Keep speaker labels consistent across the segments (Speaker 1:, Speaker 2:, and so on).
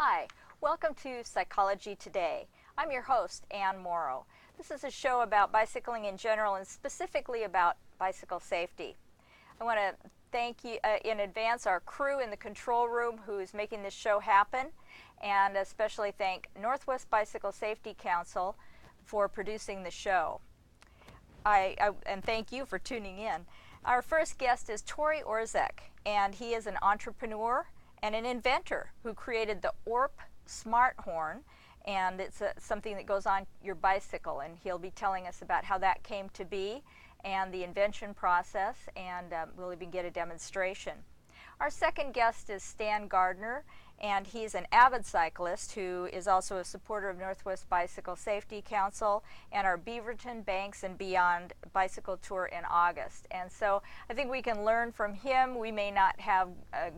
Speaker 1: Hi, welcome to Psychology Today. I'm your host, Ann Morrow. This is a show about bicycling in general and specifically about bicycle safety. I want to thank you in advance our crew in the control room who is making this show happen, and especially thank Northwest Bicycle Safety Council for producing the show. And thank you for tuning in. Our first guest is Tory Orzeck, and he is an entrepreneur and an inventor who created the ORP Smart Horn, and it's something that goes on your bicycle, and he'll be telling us about how that came to be and the invention process, and we'll even get a demonstration. Our second guest is Gardner, and he's an avid cyclist who is also a supporter of Northwest Bicycle Safety Council and our Beaverton, Banks, and Beyond bicycle tour in August. And so I think we can learn from him. We may not have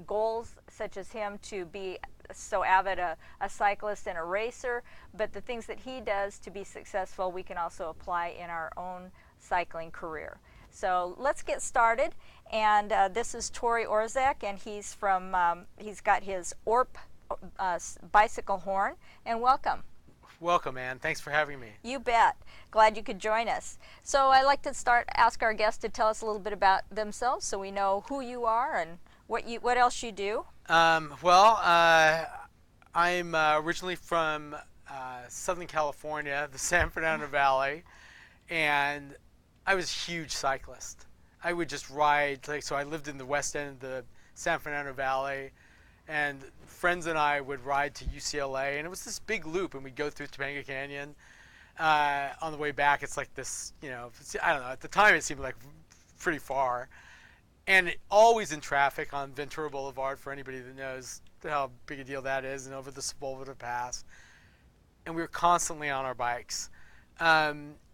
Speaker 1: goals such as him to be so avid a cyclist and a racer, but the things that he does to be successful we can also apply in our own cycling career. So let's get started, and this is Tory Orzeck, and he's got his ORP bicycle horn, and welcome.
Speaker 2: Welcome, Ann. Thanks for having me.
Speaker 1: You bet. Glad you could join us. So I'd like to ask our guests to tell us a little bit about themselves so we know who you are and what else you do.
Speaker 2: I'm originally from Southern California, the San Fernando Valley, and I was a huge cyclist. I would just ride, so I lived in the west end of the San Fernando Valley, and friends and I would ride to UCLA, and it was this big loop, and we'd go through Topanga Canyon. On the way back, it's like this, I don't know, at the time it seemed like pretty far, and always in traffic on Ventura Boulevard, for anybody that knows how big a deal that is, and over the Sepulveda Pass, and we were constantly on our bikes.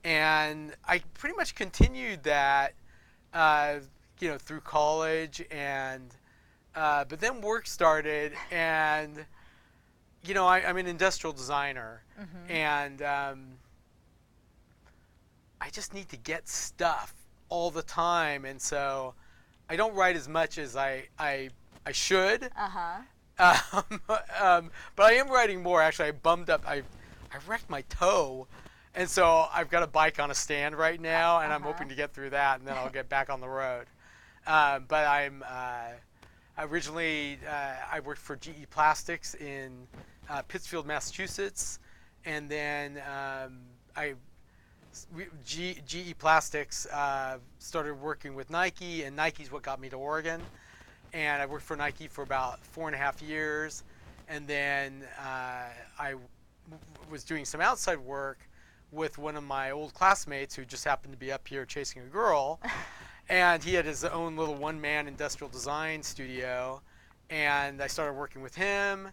Speaker 2: And I pretty much continued that, through college, and but then work started, and I'm an industrial designer, mm-hmm. and I just need to get stuff all the time, and so I don't write as much as I should. Uh-huh. But I am writing more. Actually, I wrecked my toe. And so I've got a bike on a stand right now, and I'm hoping to get through that, and then I'll get back on the road. But I'm originally I worked for GE Plastics in Pittsfield, Massachusetts, and then GE Plastics started working with Nike, and Nike's what got me to Oregon. And I worked for Nike for about 4.5 years, and then I was doing some outside work with one of my old classmates who just happened to be up here chasing a girl, and he had his own little one-man industrial design studio, and I started working with him,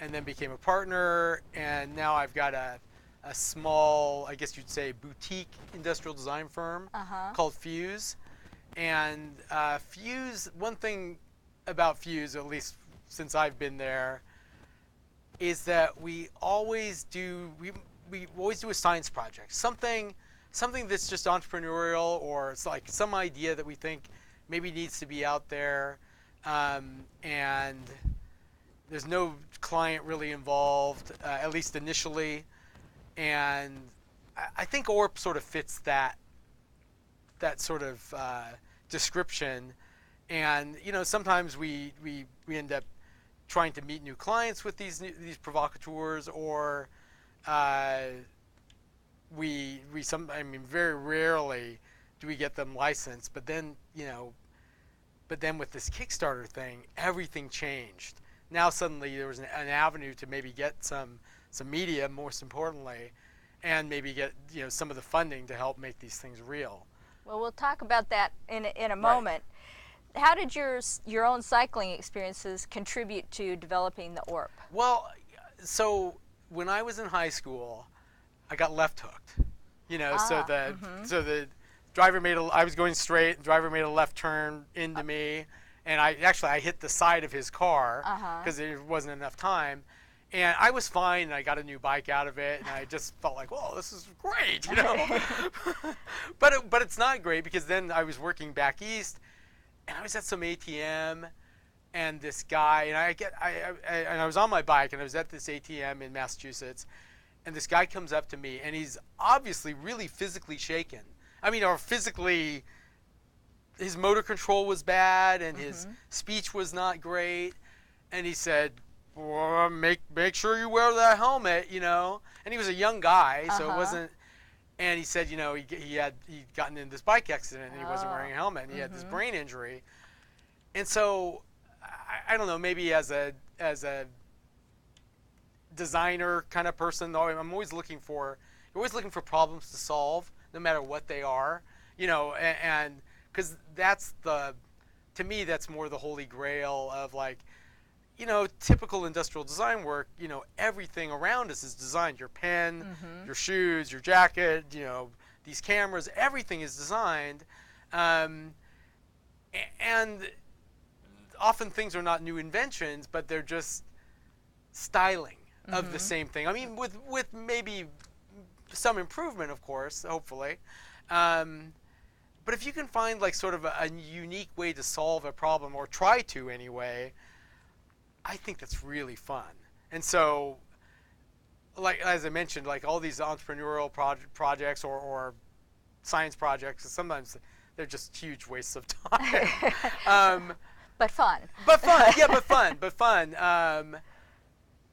Speaker 2: and then became a partner, and now I've got a small, I guess you'd say, boutique industrial design firm called Fuse. And Fuse, one thing about Fuse, at least since I've been there, is that we always do a science project, something that's just entrepreneurial, or it's like some idea that we think maybe needs to be out there, and there's no client really involved, at least initially, and I think ORP sort of fits that sort of description. And sometimes we end up trying to meet new clients with these provocateurs, or very rarely do we get them licensed. But then with this Kickstarter thing, everything changed. Now suddenly there was an avenue to maybe get some media, most importantly, and maybe get some of the funding to help make these things real.
Speaker 1: Well, we'll talk about that in a moment. how did your own cycling experiences contribute to developing the ORP?
Speaker 2: Well, so when I was in high school, I got left hooked. You know, so the driver I was going straight, the driver made a left turn into me, and I hit the side of his car because there wasn't enough time. And I was fine, and I got a new bike out of it, and I just felt like, whoa, this is great, you know. but it's not great, because then I was working back east, and I was at some ATM, and this guy, and I was on my bike, and I was at this ATM in Massachusetts, and this guy comes up to me, and he's obviously really physically shaken. I mean, or physically, his motor control was bad, and his speech was not great, and he said, well, make sure you wear that helmet, you know. And he was a young guy, so it wasn't. And he said, you know, he'd gotten in this bike accident, and he wasn't wearing a helmet, and he had this brain injury. And so, I don't know, maybe as a designer kind of person, I'm always looking for problems to solve, no matter what they are, you know. And because to me, that's more the holy grail of, like, you know, typical industrial design work. You know, everything around us is designed. Your pen, your shoes, your jacket, you know, these cameras, everything is designed. And often things are not new inventions, but they're just styling of the same thing. I mean, with maybe some improvement, of course, hopefully. But if you can find, like, sort of a unique way to solve a problem, or try to anyway, I think that's really fun. And so, like, as I mentioned, like, all these entrepreneurial projects or science projects, sometimes they're just huge wastes of time.
Speaker 1: But fun.
Speaker 2: But fun, yeah, but fun.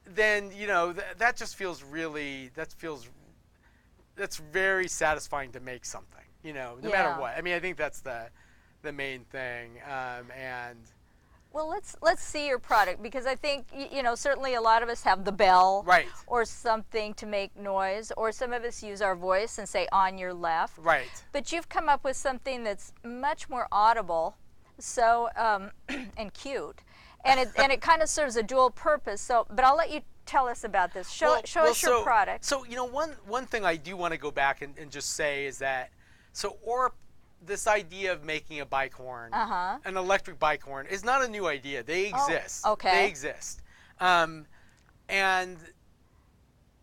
Speaker 2: Then, you know, that just feels really, that's very satisfying to make something, you know, no matter what. I mean, I think that's the main thing. And
Speaker 1: well, let's see your product, because I think, you know, certainly a lot of us have the bell,
Speaker 2: right,
Speaker 1: or something to make noise, or some of us use our voice and say on your left.
Speaker 2: Right.
Speaker 1: But you've come up with something that's much more audible, so and cute, and it kind of serves a dual purpose. So, but I'll let you tell us about this. Show us your product.
Speaker 2: So, you know, one thing I do want to go back and just say is that, so ORP, this idea of making a bike horn, an electric bike horn, is not a new idea. They exist.
Speaker 1: Oh, okay.
Speaker 2: They exist. And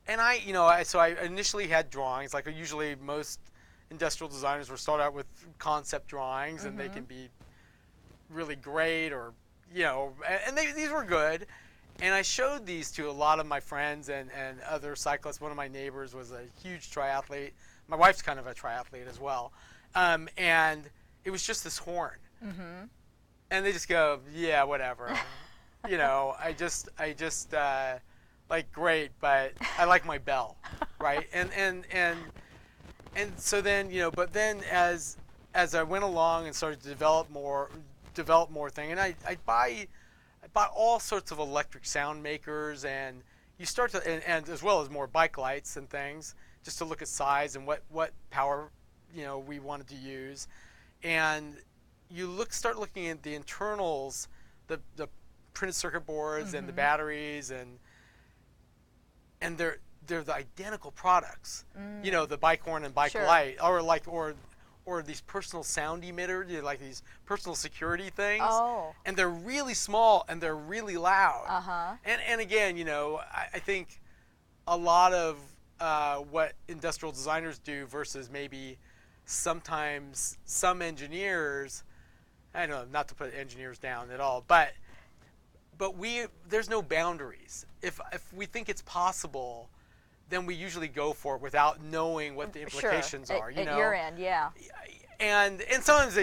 Speaker 2: I, you know, so I initially had drawings. Like, usually most industrial designers will start out with concept drawings, and they can be really great, or, you know, and these were good. And I showed these to a lot of my friends and other cyclists. One of my neighbors was a huge triathlete. My wife's kind of a triathlete as well. And it was just this horn. And they just go, yeah, whatever. You know, I just like, great, but I like my bell, right? And so then, you know, but then as I went along and started to develop more thing, and I bought all sorts of electric sound makers, and you start to, and as well as more bike lights and things, just to look at size and what power, you know, we wanted to use. And you start looking at the internals, the printed circuit boards and the batteries, and they're the identical products. You know, the bike horn and bike light, or these personal sound emitter, you know, like these personal security things. And they're really small, and they're really loud. And again, you know, I think a lot of what industrial designers do versus maybe sometimes some engineers, I don't know, not to put engineers down at all, but there's no boundaries. If we think it's possible, then we usually go for it without knowing what the implications are. You know,
Speaker 1: at your end, yeah.
Speaker 2: And sometimes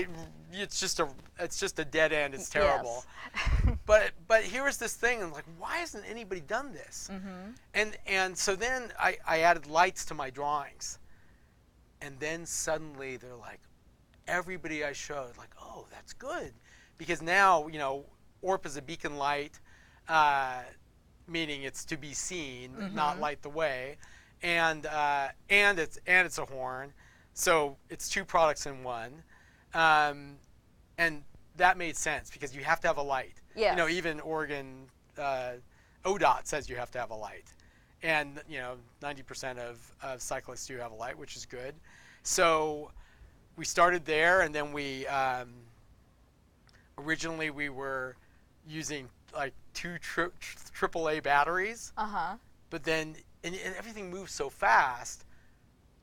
Speaker 2: it's just a dead end. It's terrible. Yes. But here is this thing, and I'm like, why hasn't anybody done this? And so then I added lights to my drawings, and then suddenly they're like, everybody I showed, like, oh, that's good, because now, you know, ORP is a beacon light, meaning it's to be seen, not light the way, and it's a horn, so it's two products in one, and that made sense because you have to have a light.
Speaker 1: Yes.
Speaker 2: You know, even Oregon ODOT says you have to have a light. And, you know, 90% of cyclists do have a light, which is good. So we started there, and then we originally we were using like 2 AAA batteries. But then and everything moves so fast,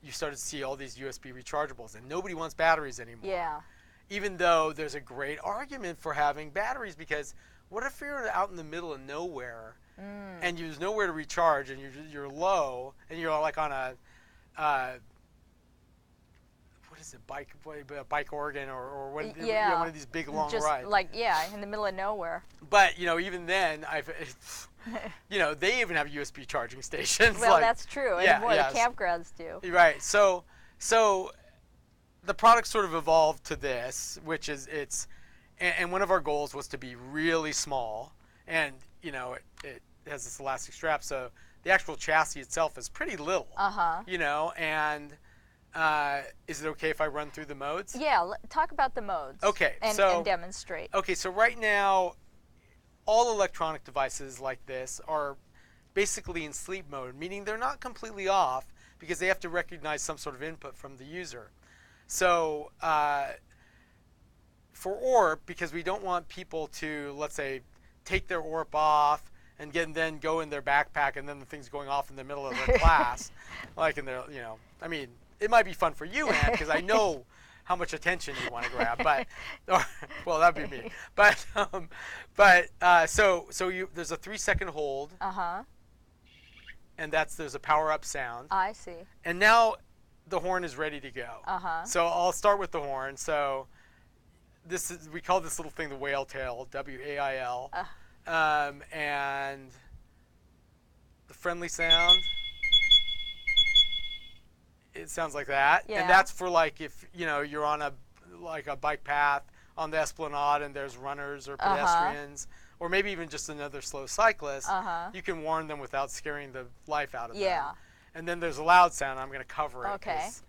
Speaker 2: you started to see all these USB rechargeables, and nobody wants batteries anymore.
Speaker 1: Yeah.
Speaker 2: Even though there's a great argument for having batteries, because what if you're out in the middle of nowhere and there's nowhere to recharge, and you're low, and you're like on a what is it, bike Oregon or one, you know, one of these big long
Speaker 1: Just
Speaker 2: rides.
Speaker 1: like, yeah, in the middle of nowhere.
Speaker 2: But, you know, even then, you know, they even have USB charging stations.
Speaker 1: Well,
Speaker 2: like,
Speaker 1: that's true.
Speaker 2: Yeah,
Speaker 1: And more
Speaker 2: yes.
Speaker 1: the campgrounds do.
Speaker 2: Right. So the product sort of evolved to this, which is and one of our goals was to be really small, and, you know, it has this elastic strap, so the actual chassis itself is pretty little. You know, and is it okay if I run through the modes?
Speaker 1: Yeah, talk about the modes.
Speaker 2: Okay,
Speaker 1: and demonstrate.
Speaker 2: Okay, so right now, all electronic devices like this are basically in sleep mode, meaning they're not completely off because they have to recognize some sort of input from the user. So for ORP, because we don't want people to, let's say, take their ORP off and then go in their backpack and then the thing's going off in the middle of their class, like in their, you know, I mean, it might be fun for you, Ann, because I know how much attention you want to grab, but, well, that'd be me. But so there's a 3-second hold. And there's a power up sound.
Speaker 1: I see.
Speaker 2: And now the horn is ready to go. So I'll start with the horn. So we call this little thing the whale tail, WAIL. And the friendly sound, it sounds like that.
Speaker 1: Yeah.
Speaker 2: And that's for, like, if, you know, you're on a bike path on the Esplanade and there's runners or pedestrians, or maybe even just another slow cyclist, you can warn them without scaring the life out of them. And then there's a loud sound. I'm going to cover it because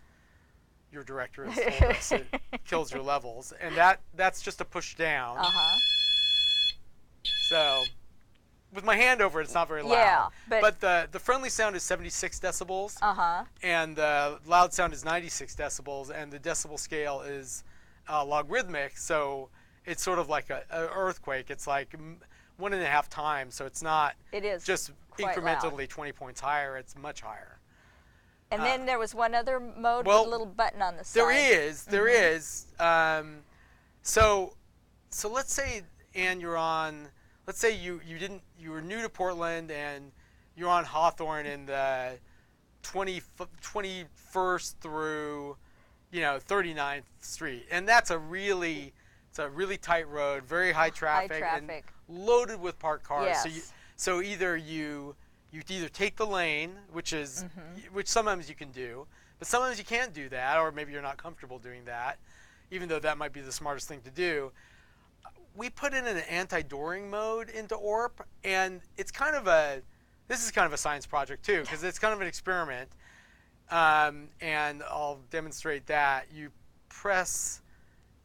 Speaker 2: your director has told us it kills your levels. And that's just a push down. So with my hand over it, it's not very loud.
Speaker 1: Yeah,
Speaker 2: but the friendly sound is 76 decibels. And the loud sound is 96 decibels. And the decibel scale is logarithmic. So it's sort of like an earthquake. It's like 1.5 times. So it's not just incrementally loud. 20 points higher. It's much higher.
Speaker 1: And then there was one other mode with a little button on the side.
Speaker 2: There is. So let's say, Ann, you're on. Let's say you were new to Portland and you're on Hawthorne in the 21st through, you know, 39th Street, and that's a really tight road, very high traffic, and loaded with parked cars.
Speaker 1: Yes.
Speaker 2: So either you either take the lane, which sometimes you can do, but sometimes you can't do that, or maybe you're not comfortable doing that, even though that might be the smartest thing to do. We put in an anti-dooring mode into ORP, and this is kind of a science project too, because it's kind of an experiment, and I'll demonstrate that. You press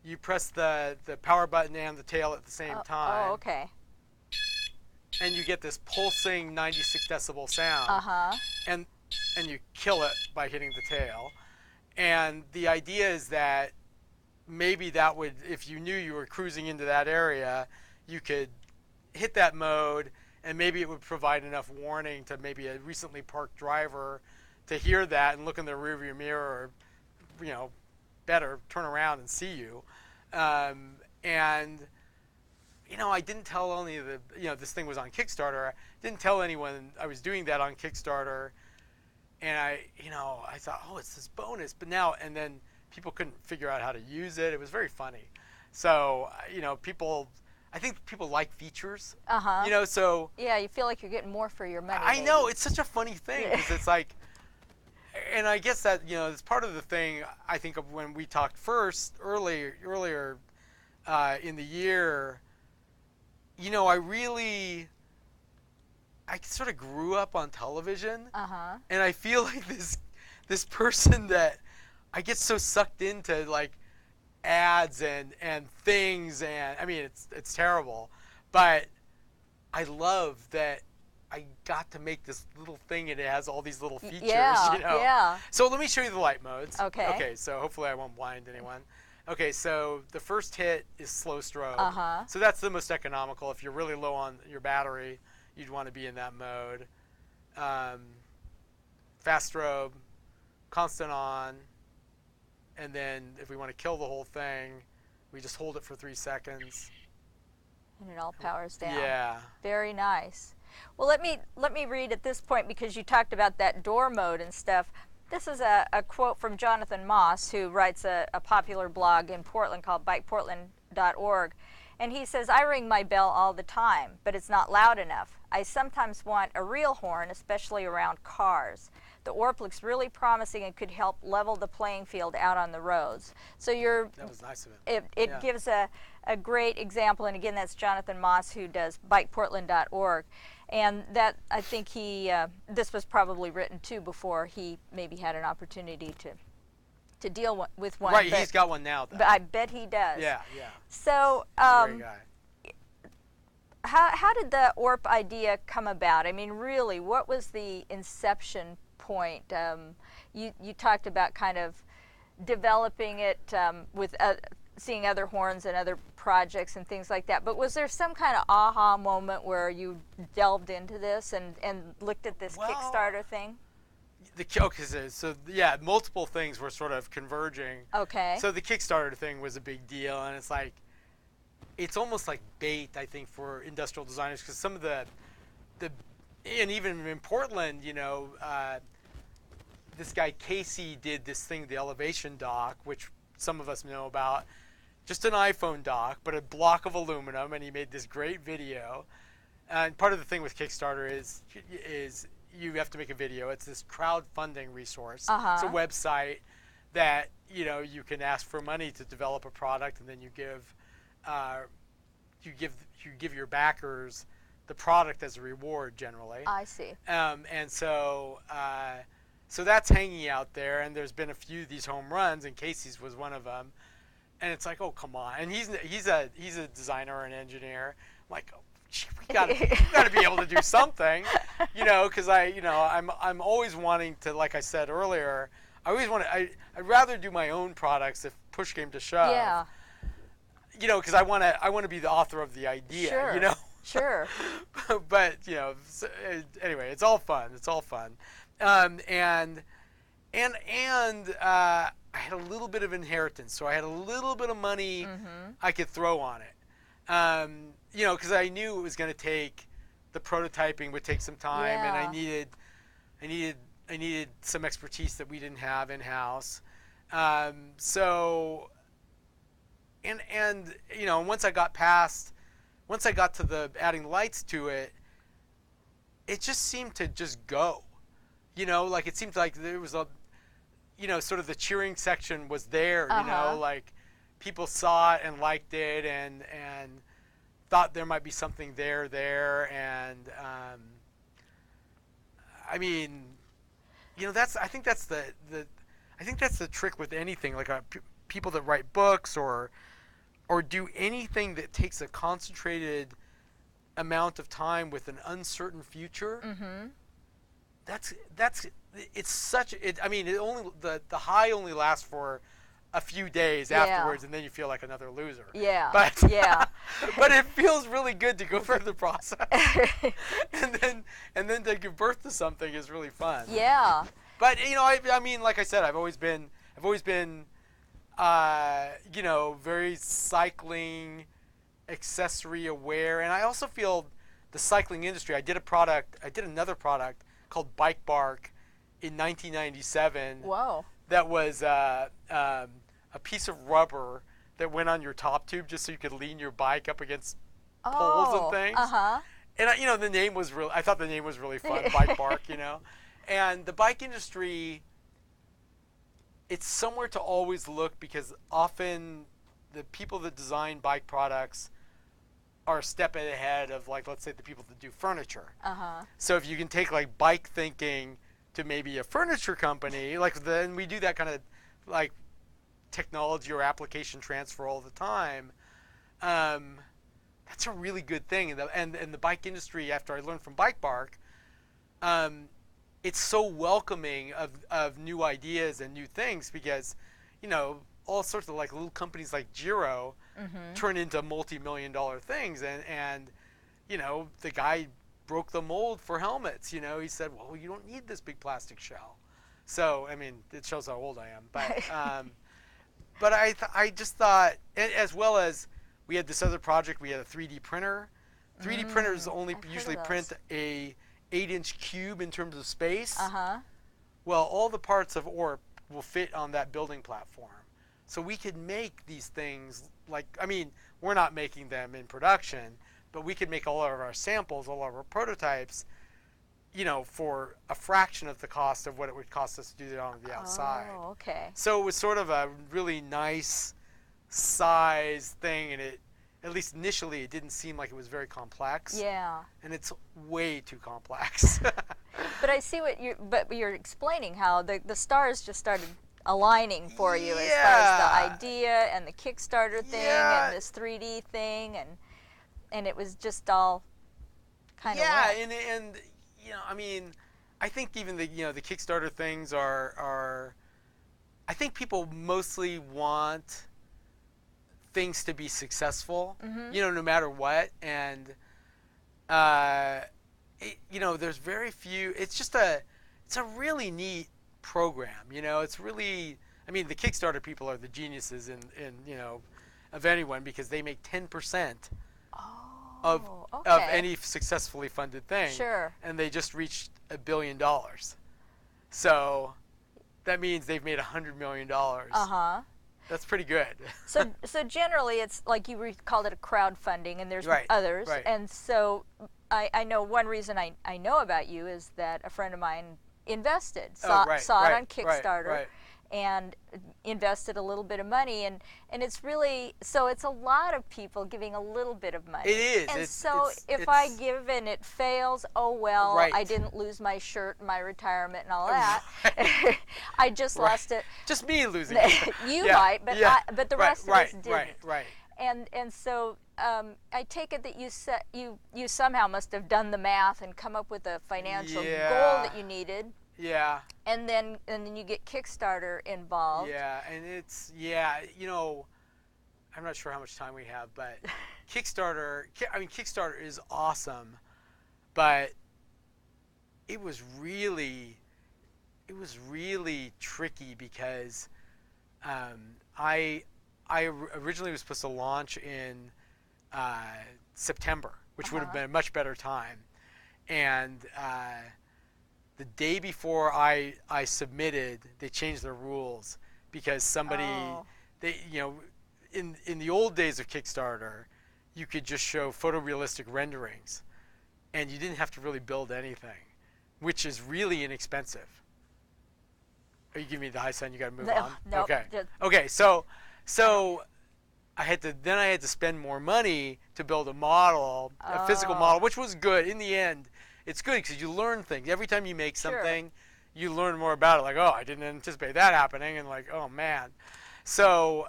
Speaker 2: the power button and the tail at the same time.
Speaker 1: Oh, okay.
Speaker 2: And you get this pulsing 96 decibel sound. And you kill it by hitting the tail. And the idea is that maybe that would, if you knew you were cruising into that area, you could hit that mode, and maybe it would provide enough warning to maybe a recently parked driver to hear that and look in their rearview mirror, or, you know, better, turn around and see you. And, you know, I didn't tell this thing was on Kickstarter. I didn't tell anyone I was doing that on Kickstarter. And I thought, oh, it's this bonus. But now, and then people couldn't figure out how to use it. It was very funny. So, you know, I think people like features. You know, so. Yeah,
Speaker 1: you feel like you're getting more for your money.
Speaker 2: I know. It's such a funny thing because it's like, and I guess that, you know, it's part of the thing, I think, of when we talked earlier in the year, you know, I sort of grew up on television. And I feel like this person that I get so sucked into, like, ads and things, and I mean it's terrible, but I love that I got to make this little thing and it has all these little features,
Speaker 1: Yeah,
Speaker 2: you know.
Speaker 1: yeah.
Speaker 2: So let me show you the light modes.
Speaker 1: Okay.
Speaker 2: Okay, so hopefully I won't blind anyone. Okay, so the first hit is slow strobe.
Speaker 1: Uh-huh.
Speaker 2: So that's the most economical. If you're really low on your battery, you'd want to be in that mode. Fast strobe, constant on, and then if we want to kill the whole thing, we just hold it for 3 seconds.
Speaker 1: And it all powers down.
Speaker 2: Yeah.
Speaker 1: Very nice. Well, let me read at this point, because you talked about that door mode and stuff. This is a quote from Jonathan Moss, who writes a popular blog in Portland called bikeportland.org. And he says, I ring my bell all the time, but it's not loud enough. I sometimes want a real horn, especially around cars. The Orp looks really promising and could help level the playing field out on the roads. So
Speaker 2: That was nice of him.
Speaker 1: it
Speaker 2: Yeah.
Speaker 1: gives a great example, and again, that's Jonathan Moss, who does bikeportland.org. And that, I think this was probably written too before he maybe had an opportunity to deal with one.
Speaker 2: Right, he's got one now, though.
Speaker 1: But I bet he does.
Speaker 2: Yeah, yeah.
Speaker 1: So,
Speaker 2: Great guy.
Speaker 1: how did the Orp idea come about? I mean, really, what was the inception point? You talked about kind of developing it with seeing other horns and other projects and things like that. But was there some kind of aha moment where you delved into this and looked at this Kickstarter thing?
Speaker 2: So yeah, multiple things were sort of converging.
Speaker 1: Okay.
Speaker 2: So the Kickstarter thing was a big deal, and it's almost like bait, I think, for industrial designers, because some of the and even in Portland, you know, this guy Casey did this thing, the elevation dock, which some of us know about, just an iPhone dock, but a block of aluminum, and he made this great video. And part of the thing with Kickstarter is you have to make a video. It's this crowdfunding resource.
Speaker 1: Uh-huh.
Speaker 2: It's a website that, you know, you can ask for money to develop a product, and then you give your backers the product as a reward generally.
Speaker 1: I see.
Speaker 2: And so that's hanging out there, and there's been a few of these home runs, and Casey's was one of them. And it's like, oh, come on. And he's a designer or an engineer. I'm like, oh, gee, we gotta be able to do something, you know, because I'm always wanting to, like I said earlier, I'd rather do my own products if push came to shove.
Speaker 1: Yeah.
Speaker 2: You know, because I want to be the author of the idea.
Speaker 1: Sure.
Speaker 2: You know.
Speaker 1: Sure.
Speaker 2: But you know, anyway, it's all fun. It's all fun, and I had a little bit of inheritance, so I had a little bit of money I could throw on it. You know, because I knew it was going to take, the prototyping would take some time, and I needed some expertise that we didn't have in house. So, and you know, once I got to the adding lights to it, it just seemed to just go. You know, like it seemed like there was you know, sort of the cheering section was there. You know, like people saw it and liked it and thought there might be something there, and I mean, you know, I think that's the trick with anything, like people that write books or do anything that takes a concentrated amount of time with an uncertain future. I mean, the high only lasts for a few days afterwards, and then you feel like another loser.
Speaker 1: Yeah.
Speaker 2: But
Speaker 1: yeah.
Speaker 2: but it feels really good to go through the process, and then to give birth to something is really fun.
Speaker 1: Yeah.
Speaker 2: But you know, I mean, like I said, I've always been you know, very cycling accessory aware, and I also feel the cycling industry. I did another product called Bike Bark in 1997.
Speaker 1: Whoa.
Speaker 2: That was a piece of rubber that went on your top tube just so you could lean your bike up against poles and things. And you know, I thought the name was really fun, Bike Bark, you know. And the bike industry, it's somewhere to always look, because often the people that design bike products are a step ahead of, like, let's say the people that do furniture. So if you can take like bike thinking to maybe a furniture company, like then we do that kind of like technology or application transfer all the time, that's a really good thing. And the bike industry, after I learned from Bike Bark, it's so welcoming of new ideas and new things because, all sorts of like little companies like Giro turn into multi-million-dollar things. And the guy broke the mold for helmets. He said, well, you don't need this big plastic shell. So, I mean, it shows how old I am. But I just thought, as well as we had this other project, we had a 3D printer. 3D printers only usually print a 8-inch cube in terms of space. Well, all the parts of ORP will fit on that building platform. So we could make these things we're not making them in production, but we could make all of our samples, all of our prototypes, for a fraction of the cost of what it would cost us to do it on the outside.
Speaker 1: Oh, okay.
Speaker 2: So it was sort of a really nice size thing, and at least initially, it didn't seem like it was very complex.
Speaker 1: Yeah. And
Speaker 2: it's way too complex.
Speaker 1: But I see you're explaining how the stars just started aligning for you as far as the idea and the Kickstarter thing and this 3D thing, and it was just all kind of
Speaker 2: and I mean, I think even the the Kickstarter things are I think people mostly want things to be successful, no matter what, and there's very few. It's a really neat program. It's really, I mean, the Kickstarter people are the geniuses in of anyone, because they make 10% of any successfully funded thing.
Speaker 1: Sure.
Speaker 2: And they just reached $1 billion. So that means they've made $100 million. That's pretty good.
Speaker 1: So generally, it's like you called it a crowdfunding, and there's others.
Speaker 2: Right.
Speaker 1: And so I know one reason I know about you is that a friend of mine invested, saw it on Kickstarter, and invested a little bit of money, and it's really, so it's a lot of people giving a little bit of money.
Speaker 2: It is.
Speaker 1: And if I give and it fails, oh well, I didn't lose my shirt, my retirement, and all that. I just lost it.
Speaker 2: Just me losing.
Speaker 1: You might, but the rest of us didn't.
Speaker 2: Right.
Speaker 1: And so I take it that you somehow must have done the math and come up with a financial goal that you needed.
Speaker 2: Yeah.
Speaker 1: And then you get Kickstarter involved.
Speaker 2: Yeah, and it's I'm not sure how much time we have, but Kickstarter is awesome, but it was really tricky because I originally was supposed to launch in September, which would have been a much better time, and the day before I submitted, they changed their rules because somebody in the old days of Kickstarter, you could just show photorealistic renderings, and you didn't have to really build anything, which is really inexpensive. Are you giving me the high sign? You got to move on.
Speaker 1: No.
Speaker 2: Okay. So I had to spend more money to build a model, a physical model, which was good in the end. It's good because you learn things. Every time you make something, you learn more about it. Like, oh, I didn't anticipate that happening, and like, oh man. So,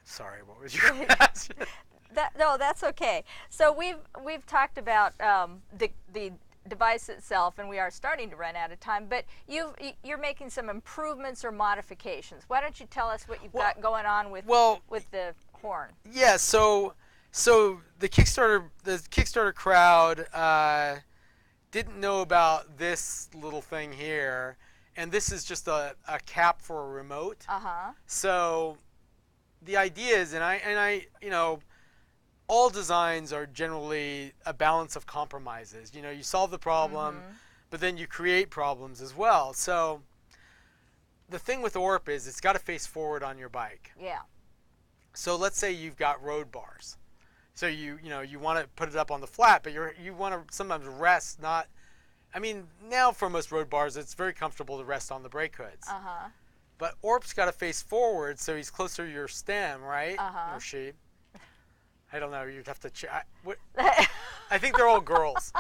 Speaker 2: sorry, what was your question?
Speaker 1: No, that's okay. So we've talked about the device itself, and we are starting to run out of time. But you're making some improvements or modifications. Why don't you tell us what you've got going on with the horn?
Speaker 2: Yeah. So the Kickstarter crowd didn't know about this little thing here, and this is just a cap for a remote. So the idea is, and I all designs are generally a balance of compromises. You solve the problem, but then you create problems as well. So the thing with ORP is it's got to face forward on your bike.
Speaker 1: Yeah.
Speaker 2: So let's say you've got road bars. So you want to put it up on the flat, but you want to sometimes rest. Now for most road bars, it's very comfortable to rest on the brake hoods. But ORP's got to face forward, so he's closer to your stem, right? Or she. I don't know. You'd have to check. I think they're all girls.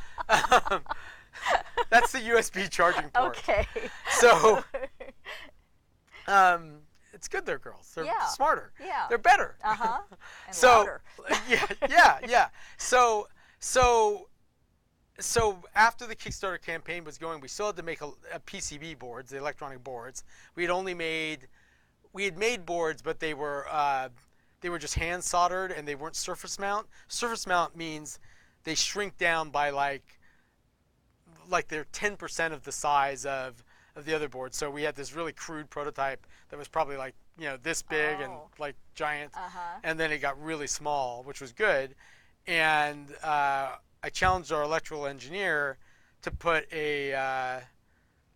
Speaker 2: That's the USB charging port.
Speaker 1: Okay.
Speaker 2: So it's good they're girls. They're
Speaker 1: Yeah.
Speaker 2: smarter.
Speaker 1: Yeah.
Speaker 2: They're better.
Speaker 1: Uh-huh. And
Speaker 2: So
Speaker 1: louder.
Speaker 2: yeah. So after the Kickstarter campaign was going, we still had to make a PCB boards, the electronic boards. We had made boards, but they were just hand soldered and they weren't surface mount. Surface mount means they shrink down by like they're 10% of the size of the other board. So we had this really crude prototype that was probably like, this big and like giant. And then it got really small, which was good. And I challenged our electrical engineer to put a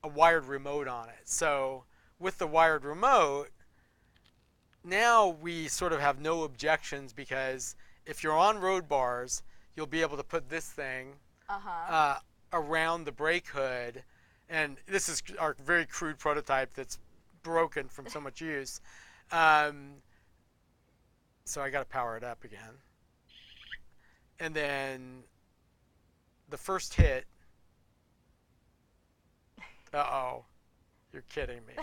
Speaker 2: wired remote on it. So with the wired remote, now we sort of have no objections, because if you're on road bars, you'll be able to put this thing around the brake hood. And this is our very crude prototype that's broken from so much use. So I got to power it up again. And then the first hit. Uh-oh. You're kidding me.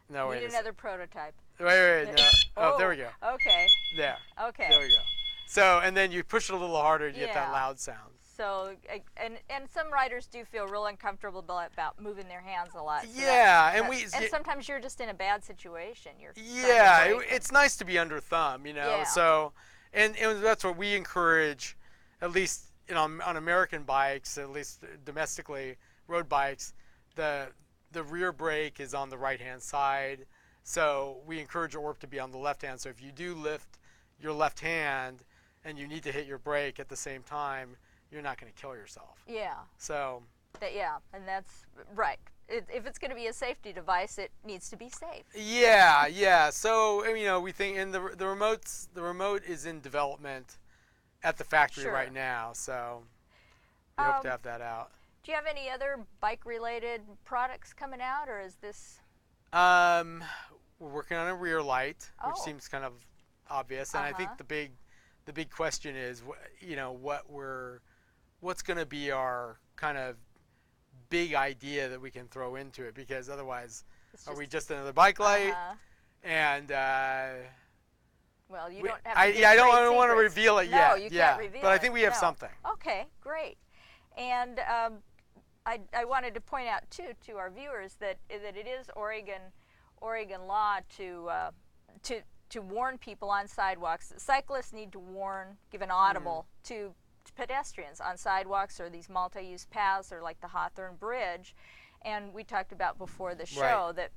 Speaker 2: No, wait.
Speaker 1: Need another prototype.
Speaker 2: Wait, no. Oh, there we go.
Speaker 1: Okay.
Speaker 2: There.
Speaker 1: Okay.
Speaker 2: There we go. So, and then you push it a little harder, you get that
Speaker 1: Yeah.
Speaker 2: loud sound.
Speaker 1: So, and some riders do feel real uncomfortable about moving their hands a lot. So
Speaker 2: Yeah, and
Speaker 1: and sometimes you're just in a bad situation.
Speaker 2: Yeah, it's nice to be under thumb,
Speaker 1: Yeah.
Speaker 2: So, and that's what we encourage, at least on American bikes, at least domestically, road bikes. The rear brake is on the right-hand side, so we encourage ORP to be on the left hand. So if you do lift your left hand and you need to hit your brake at the same time, you're not going to kill yourself.
Speaker 1: Yeah.
Speaker 2: So.
Speaker 1: And that's right. If it's going to be a safety device, it needs to be safe.
Speaker 2: Yeah. So we think, and the remote is in development at the factory right now. So we hope to have that out.
Speaker 1: Do you have any other bike-related products coming out, or is this?
Speaker 2: We're working on a rear light, which seems kind of obvious, and I think the big question is, what's going to be our kind of big idea that we can throw into it, because otherwise, are we just another bike light? And
Speaker 1: well, you don't have.
Speaker 2: I don't want to reveal it yet.
Speaker 1: No, you can't reveal it.
Speaker 2: But I think we have something.
Speaker 1: Okay, great. And I wanted to point out too to our viewers that it is Oregon law to warn people on sidewalks. Cyclists need to give an audible to pedestrians on sidewalks or these multi-use paths, or like the Hawthorne Bridge. And we talked about before the show that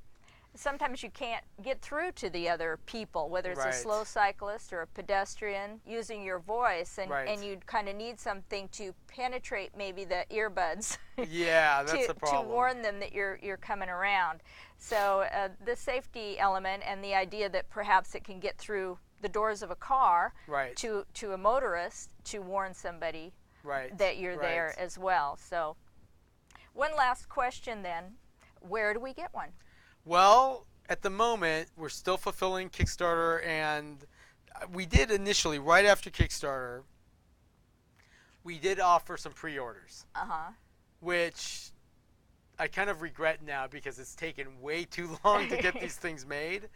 Speaker 1: sometimes you can't get through to the other people, whether it's a slow cyclist or a pedestrian, using your voice, and you kind of need something to penetrate maybe the earbuds.
Speaker 2: Yeah, that's the problem.
Speaker 1: To warn them that you're coming around. So the safety element and the idea that perhaps it can get through the doors of a car to a motorist to warn somebody that you're there as well. So one last question then, where do we get one?
Speaker 2: Well, at the moment, we're still fulfilling Kickstarter, and we did initially, right after Kickstarter, we did offer some pre-orders, which I kind of regret now because it's taken way too long to get these things made.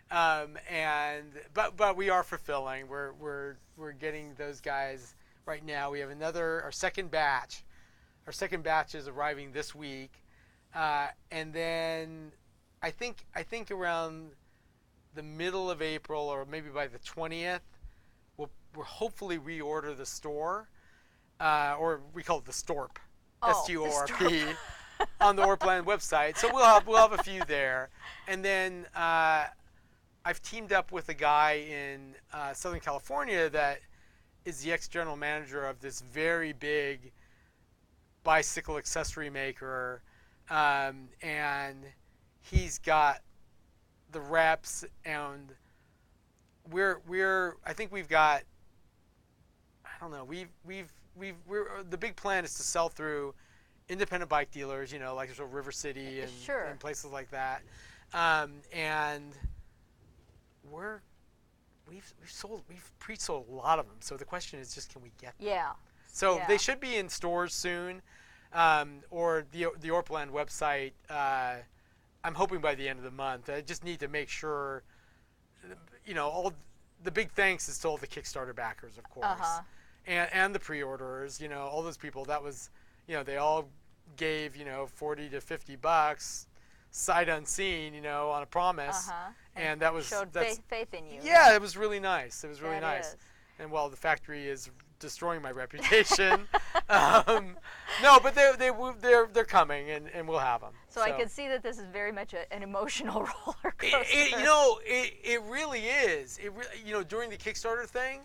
Speaker 2: But we are fulfilling. We're getting those guys right now. We have our second batch. Our second batch is arriving this week, and then I think around the middle of April, or maybe by the 20th, we'll hopefully reorder the store, or we call it the Storp, S-T-O-R-P, on the Orpland website. So we'll have a few there, and then I've teamed up with a guy in Southern California that is the ex-general manager of this very big bicycle accessory maker, and he's got the reps, and I think we've got, I don't know, the big plan is to sell through independent bike dealers, like River City and places like that, and we've pre-sold a lot of them. So the question is just, can we get them?
Speaker 1: Yeah.
Speaker 2: So they should be in stores soon, or the Orpland website I'm hoping by the end of the month. I just need to make sure, all the big thanks is to all the Kickstarter backers, of course, and the pre-orderers. All those people. That was, they all gave 40 to $50, sight unseen, on a promise,
Speaker 1: and
Speaker 2: that was
Speaker 1: showed faith in you.
Speaker 2: Yeah, it was really nice. It was really nice.
Speaker 1: Is.
Speaker 2: And while the factory is destroying my reputation, no, but they're coming, and we'll have them.
Speaker 1: So I can see that this is very much an emotional roller coaster.
Speaker 2: It really is. During the Kickstarter thing,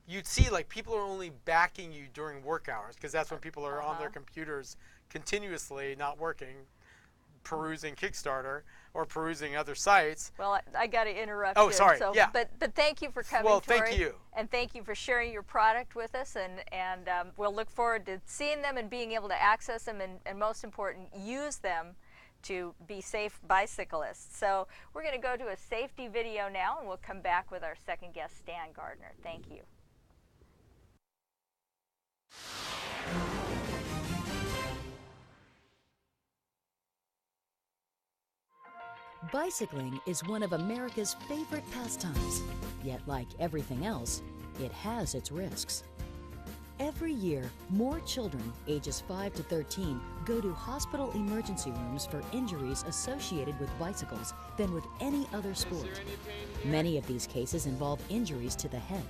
Speaker 2: you'd see like people are only backing you during work hours, because that's when people are on their computers continuously, not working, perusing Kickstarter or perusing other sites.
Speaker 1: Well, I got to interrupt
Speaker 2: you.
Speaker 1: Oh,
Speaker 2: sorry.
Speaker 1: So,
Speaker 2: yeah.
Speaker 1: But thank you for coming,
Speaker 2: Well,
Speaker 1: Tory,
Speaker 2: thank you.
Speaker 1: And thank you for sharing your product with us. And we'll look forward to seeing them and being able to access them and most important, use them to be safe bicyclists. So we're going to go to a safety video now, and we'll come back with our second guest, Stan Gardner. Thank you.
Speaker 3: Bicycling is one of America's favorite pastimes, yet like everything else, it has its risks. Every year, more children ages 5 to 13 go to hospital emergency rooms for injuries associated with bicycles than with any other sport. Many of these cases involve injuries to the head.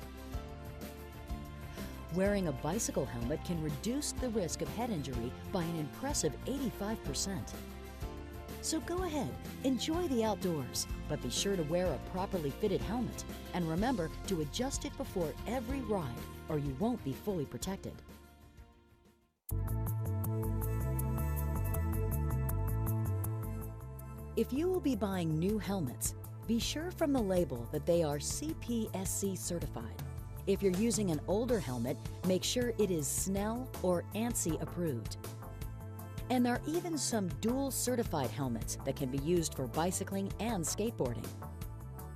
Speaker 3: Wearing a bicycle helmet can reduce the risk of head injury by an impressive 85%. So go ahead, enjoy the outdoors, but be sure to wear a properly fitted helmet. And remember to adjust it before every ride, or you won't be fully protected. If you will be buying new helmets, be sure from the label that they are CPSC certified. If you're using an older helmet, make sure it is Snell or ANSI approved. And there are even some dual certified helmets that can be used for bicycling and skateboarding.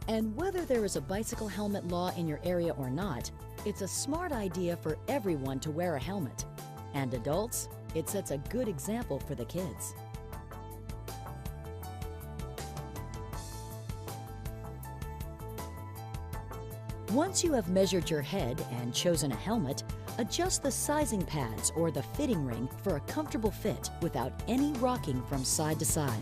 Speaker 3: And whether there is a bicycle helmet law in your area or not, it's a smart idea for everyone to wear a helmet. And adults, it sets a good example for the kids. Once you have measured your head and chosen a helmet, adjust the sizing pads or the fitting ring for a comfortable fit without any rocking from side to side.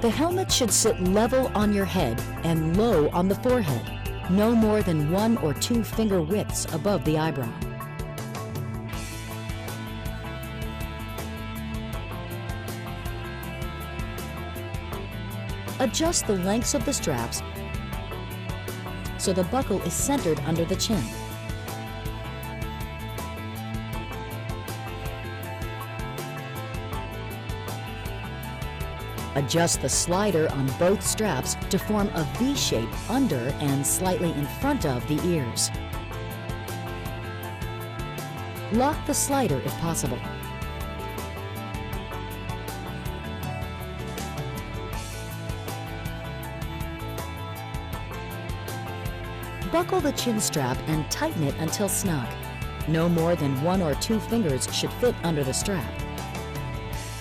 Speaker 3: The helmet should sit level on your head and low on the forehead, no more than 1 or 2 finger widths above the eyebrow. Adjust the lengths of the straps so the buckle is centered under the chin. Adjust the slider on both straps to form a V shape under and slightly in front of the ears. Lock the slider if possible. Buckle the chin strap and tighten it until snug. No more than 1 or 2 fingers should fit under the strap.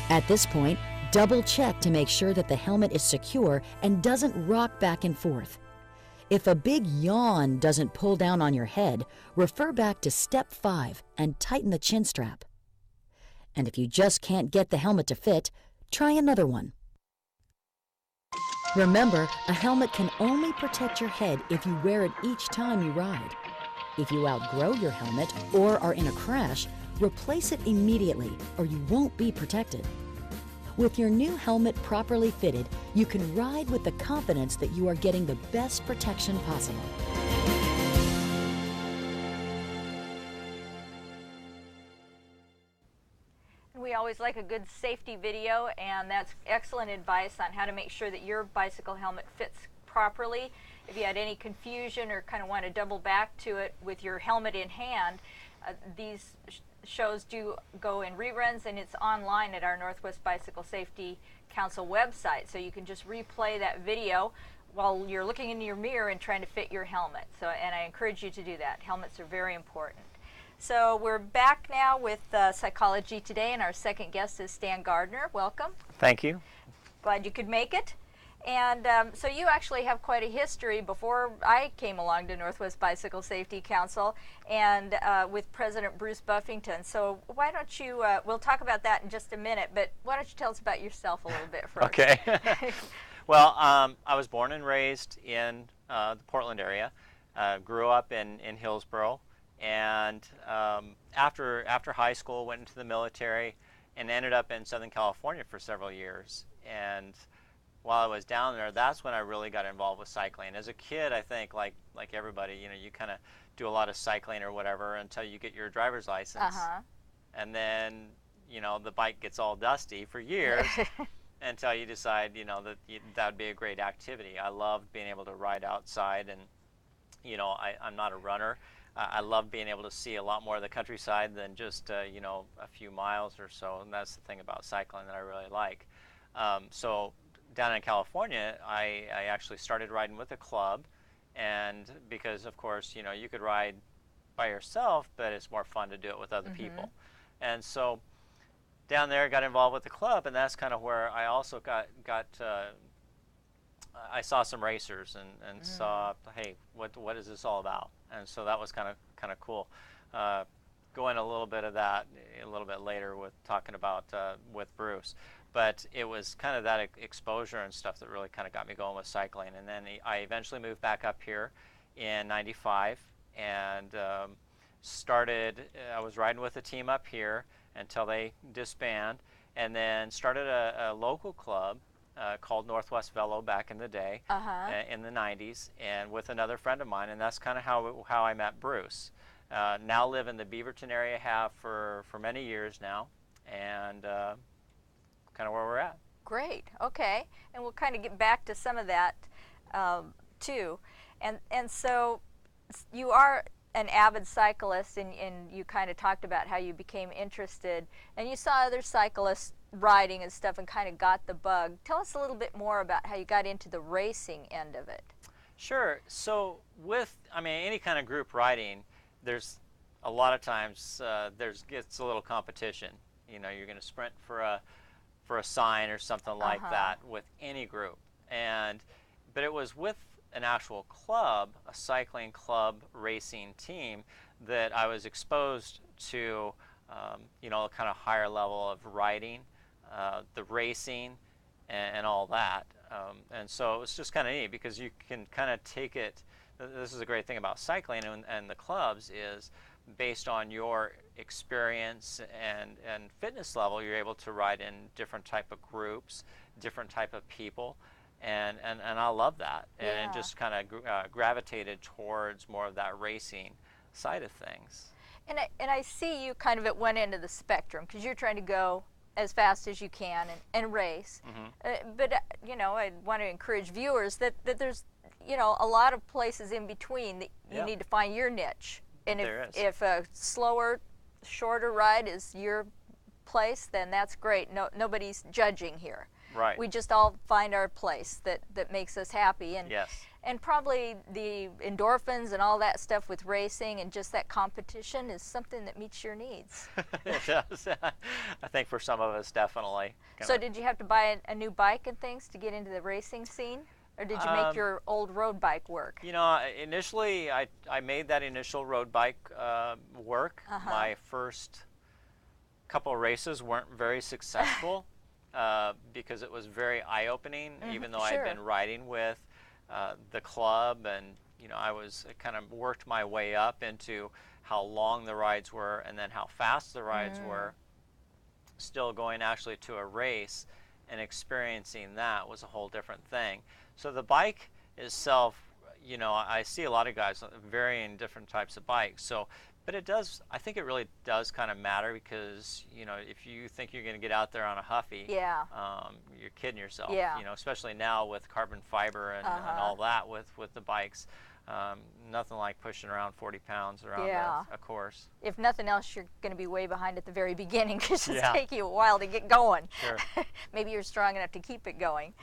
Speaker 3: At this point, double check to make sure that the helmet is secure and doesn't rock back and forth. If a big yawn doesn't pull down on your head, refer back to step 5 and tighten the chin strap. And if you just can't get the helmet to fit, try another one. Remember, a helmet can only protect your head if you wear it each time you ride. If you outgrow your helmet or are in a crash, replace it immediately or you won't be protected. With your new helmet properly fitted, you can ride with the confidence that you are getting the best protection possible.
Speaker 1: We always like a good safety video, and that's excellent advice on how to make sure that your bicycle helmet fits properly. If you had any confusion or kind of want to double back to it with your helmet in hand, these shows do go in reruns, and it's online at our Northwest Bicycle Safety Council website, so you can just replay that video while you're looking in your mirror and trying to fit your helmet. So, and I encourage you to do that. Helmets are very important. So we're back now with Psychology Today, and our second guest is Stan Gardner. Welcome.
Speaker 4: Thank you.
Speaker 1: Glad you could make it. And so you actually have quite a history before I came along to Northwest Bicycle Safety Council, and with President Bruce Buffington. So why don't you, we'll talk about that in just a minute, but why don't you tell us about yourself a little bit first?
Speaker 4: Okay. Well, I was born and raised in the Portland area, grew up in Hillsboro, and after high school went into the military and ended up in Southern California for several years. And while I was down there, that's when I really got involved with cycling. As a kid, I think, like everybody, you kind of do a lot of cycling or whatever until you get your driver's license. And then, the bike gets all dusty for years until you decide, that would be a great activity. I loved being able to ride outside, and, I'm not a runner. I love being able to see a lot more of the countryside than just, a few miles or so, and that's the thing about cycling that I really like. So down in California, I actually started riding with a club, and because of course, you could ride by yourself, but it's more fun to do it with other people. And so down there, got involved with the club, and that's kind of where I also I saw some racers and saw, hey, what is this all about? And so that was kind of cool. Go into a little bit of that a little bit later with talking about with Bruce. But it was kind of that exposure and stuff that really kind of got me going with cycling. And then I eventually moved back up here in '95 and I was riding with a team up here until they disbanded, and then started a local club called Northwest Velo back in the day, in the '90s, and with another friend of mine, and that's kind of how I met Bruce. Now live in the Beaverton area, have for many years now, and kind of where we're at.
Speaker 1: Great. Okay. And we'll kind of get back to some of that too. And so you are an avid cyclist, and you kind of talked about how you became interested, and you saw other cyclists riding and stuff and kind of got the bug. Tell us a little bit more about how you got into the racing end of it. Sure.
Speaker 4: So any kind of group riding, there's a lot of times it's a little competition. You're going to sprint for a sign or something like that with any group. But it was with an actual club, a cycling club racing team, that I was exposed to, kind of higher level of riding, the racing, and all that. And so it was just kind of neat because you can kind of take it. This is a great thing about cycling and the clubs is, based on your experience and fitness level, you're able to ride in different type of groups, different type of people, and I love that. And just kind of gravitated towards more of that racing side of things.
Speaker 1: And I see you kind of at one end of the spectrum, because you're trying to go as fast as you can and race. But I want to encourage viewers that there's a lot of places in between that you need to find your niche. And if a slower, shorter ride is your place, then that's great. Nobody's judging here.
Speaker 4: Right.
Speaker 1: We just all find our place that makes us happy. And
Speaker 4: yes.
Speaker 1: And probably the endorphins and all that stuff with racing and just that competition is something that meets your needs.
Speaker 4: It does. I think for some of us, definitely.
Speaker 1: So did you have to buy a new bike and things to get into the racing scene? Or did you make your old road bike work?
Speaker 4: Initially, I made that initial road bike work. My first couple of races weren't very successful because it was very eye-opening, even though I had been riding with the club, and I kind of worked my way up into how long the rides were and then how fast the rides were. Still going actually to a race and experiencing that was a whole different thing. So the bike itself, I see a lot of guys varying different types of bikes. But I think it really does kind of matter, because, if you think you're going to get out there on a Huffy, you're kidding yourself. Especially now with carbon fiber and all that with the bikes. Nothing like pushing around 40 pounds around
Speaker 1: Yeah.
Speaker 4: a course.
Speaker 1: If nothing else, you're going to be way behind at the very beginning because it's
Speaker 4: Yeah.
Speaker 1: taking you a while to get going.
Speaker 4: Sure.
Speaker 1: Maybe you're strong enough to keep it going.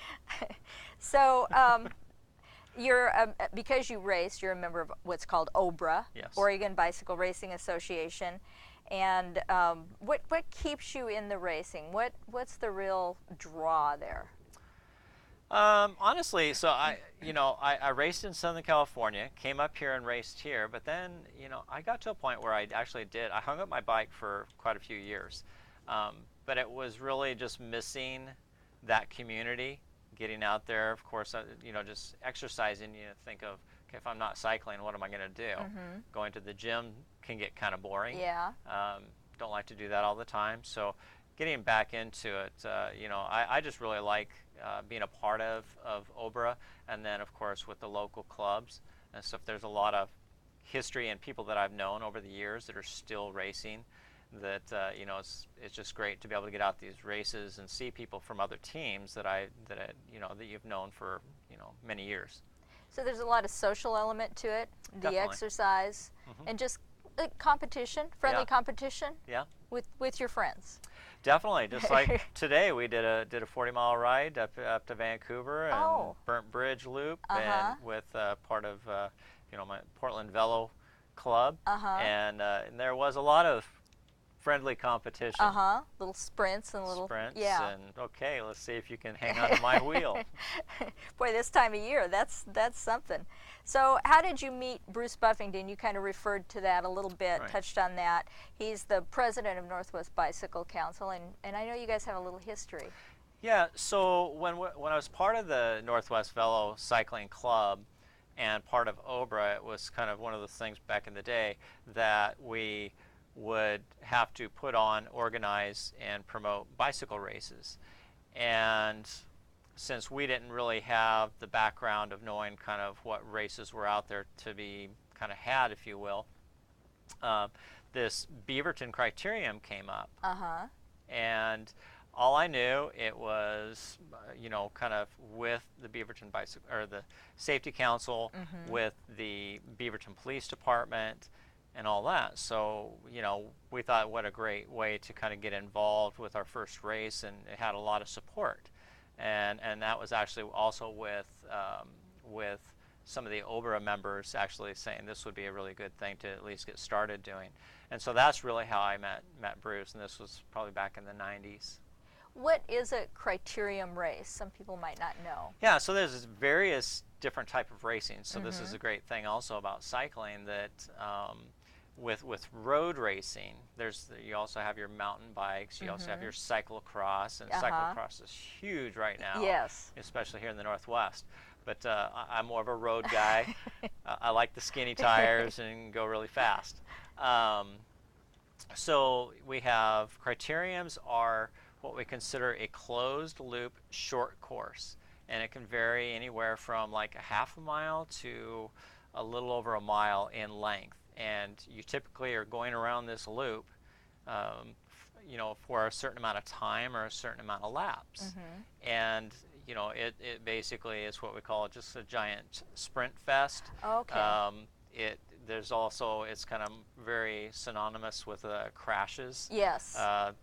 Speaker 1: So, you're because you race, you're a member of what's called OBRA,
Speaker 4: Yes.
Speaker 1: Oregon Bicycle Racing Association. And what keeps you in the racing? What's the real draw there?
Speaker 4: Honestly, so I raced in Southern California, came up here and raced here, but then, I got to a point where I hung up my bike for quite a few years. But it was really just missing that community, getting out there, of course, just exercising. You think of, okay, if I'm not cycling, what am I going to do?
Speaker 1: Mm-hmm.
Speaker 4: Going to the gym can get kind of boring.
Speaker 1: Yeah.
Speaker 4: Don't like to do that all the time. So getting back into it, I just really like being a part of OBRA, and then of course with the local clubs and stuff. There's a lot of history and people that I've known over the years that are still racing. That it's just great to be able to get out these races and see people from other teams that you've known for many years.
Speaker 1: So there's a lot of social element to it, the
Speaker 4: Definitely.
Speaker 1: exercise,
Speaker 4: Mhm.
Speaker 1: and just competition, friendly
Speaker 4: Yeah.
Speaker 1: competition
Speaker 4: Yeah.
Speaker 1: with your friends.
Speaker 4: Definitely, just like today, we did a 40-mile ride up to Vancouver and
Speaker 1: Oh.
Speaker 4: Burnt Bridge Loop,
Speaker 1: Uh-huh.
Speaker 4: and with part of my Portland Velo Club,
Speaker 1: Uh-huh.
Speaker 4: and there was a lot of friendly competition.
Speaker 1: Little sprints and little
Speaker 4: Sprints,
Speaker 1: yeah.
Speaker 4: and okay, let's see if you can hang on to my wheel.
Speaker 1: Boy, this time of year, that's something. So how did you meet Bruce Buffington? You kind of referred to that a little bit,
Speaker 4: Right.
Speaker 1: touched on that. He's the president of Northwest Bicycle Council, and I know you guys have a little history.
Speaker 4: Yeah, so when I was part of the Northwest Velo Cycling Club and part of OBRA, it was kind of one of the things back in the day that we would have to put on, organize, and promote bicycle races. And since we didn't really have the background of knowing kind of what races were out there to be kind of had, if you will, this Beaverton criterium came up.
Speaker 1: Uh-huh.
Speaker 4: And all I knew, it was, kind of with the Beaverton Bicycle, or the Safety Council,
Speaker 1: Mhm.
Speaker 4: with the Beaverton Police Department, and all that. So, we thought what a great way to kind of get involved with our first race, and it had a lot of support. And that was actually also with some of the OBRA members actually saying this would be a really good thing to at least get started doing. And so that's really how I met Bruce, and this was probably back in the 90s.
Speaker 1: What is a criterium race? Some people might not know.
Speaker 4: Yeah, so there's various different type of racing. So this is a great thing also about cycling, that with road racing, you also have your mountain bikes, you also have your cyclocross, and cyclocross is huge right now.
Speaker 1: Yes.
Speaker 4: Especially here in the Northwest. But I'm more of a road guy. I like the skinny tires and go really fast. So we have criteriums are what we consider a closed loop short course, and it can vary anywhere from like a half a mile to a little over a mile in length. And you typically are going around this loop, for a certain amount of time or a certain amount of laps. And it basically is what we call just a giant sprint fest.
Speaker 1: Okay.
Speaker 4: It's kind of very synonymous with crashes.
Speaker 1: Yes.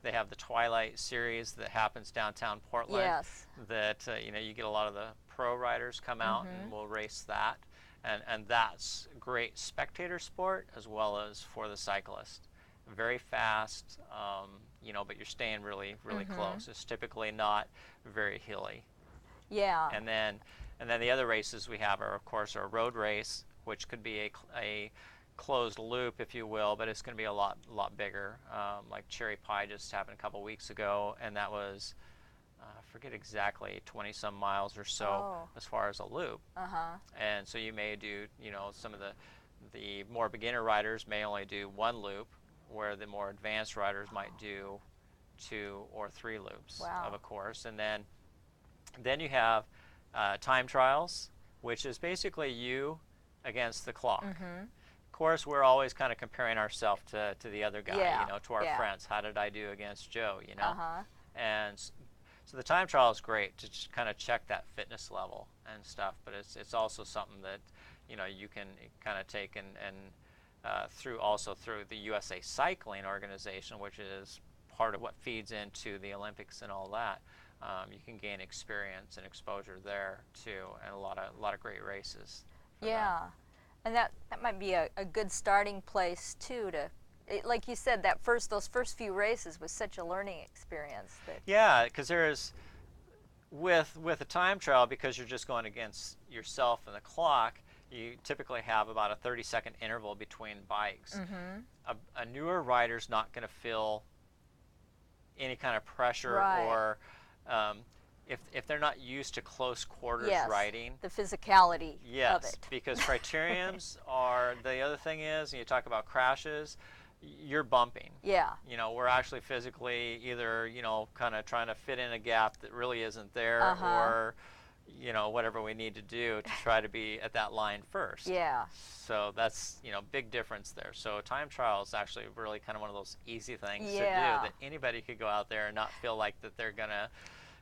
Speaker 4: They have the Twilight series that happens downtown Portland.
Speaker 1: Yes.
Speaker 4: That you get a lot of the pro riders come out and will race that, and that's great spectator sport as well as for the cyclist. Very fast, but you're staying really close. It's typically not very hilly.
Speaker 1: Yeah.
Speaker 4: And then the other races we have are, of course, a road race, which could be a closed loop, if you will, but it's going to be a lot bigger. Like Cherry Pie just happened a couple weeks ago, and that was, I forget exactly, 20-some miles or so as far as a loop. And so you may do, some of the more beginner riders may only do one loop, where the more advanced riders might do 2 or 3 loops of a course. And then you have time trials, which is basically you against the clock. Of course, we're always kind of comparing ourselves to the other guy, to our friends. How did I do against Joe, And so the time trial is great to just kind of check that fitness level and stuff, but it's also something that, you can kind of take and also through the USA Cycling Organization, which is part of what feeds into the Olympics and all that. You can gain experience and exposure there too, and a lot of great races.
Speaker 1: Yeah, and that might be a good starting place too. Like you said, those first few races was such a learning experience.
Speaker 4: Yeah, because there's with a time trial, because you're just going against yourself and the clock. You typically have about a 30-second interval between bikes.
Speaker 1: Mm-hmm.
Speaker 4: A newer rider's not going to feel any kind of pressure,
Speaker 1: right.
Speaker 4: or if they're not used to close quarters
Speaker 1: yes,
Speaker 4: riding.
Speaker 1: The physicality
Speaker 4: yes,
Speaker 1: of it.
Speaker 4: Because criteriums are, the other thing is, and you talk about crashes, you're bumping.
Speaker 1: Yeah.
Speaker 4: We're actually physically either, kind of trying to fit in a gap that really isn't there, or whatever we need to do to try to be at that line first.
Speaker 1: Yeah.
Speaker 4: So that's, big difference there. So time trial is actually really kind of one of those easy things to do,
Speaker 1: yeah.
Speaker 4: that anybody could go out there and not feel like that they're going to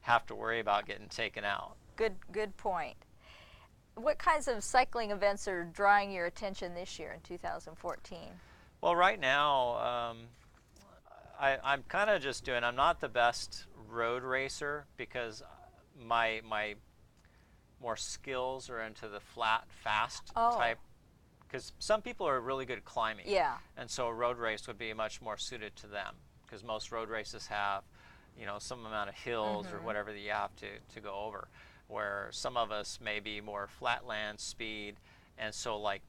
Speaker 4: have to worry about getting taken out.
Speaker 1: Good point. What kinds of cycling events are drawing your attention this year in 2014?
Speaker 4: Well, right now, I'm kind of just I'm not the best road racer, because my more skills are into the flat, fast type. Because some people are really good at climbing.
Speaker 1: Yeah.
Speaker 4: And so a road race would be much more suited to them, because most road races have, some amount of hills or whatever that you have to go over, where some of us may be more flatland speed. And so like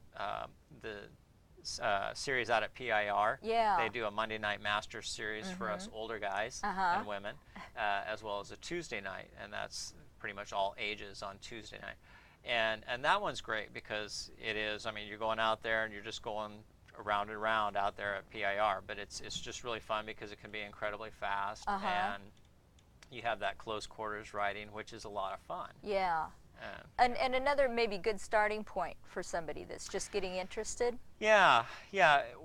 Speaker 4: the series out at PIR, they do a Monday night Masters series for us older guys and women, as well as a Tuesday night, and that's pretty much all ages on Tuesday night. And that one's great, because it is, you're going out there and you're just going around and around out there at PIR, but it's just really fun because it can be incredibly fast, and you have that close quarters riding, which is a lot of fun.
Speaker 1: Yeah. And another maybe good starting point for somebody that's just getting interested?
Speaker 4: Yeah.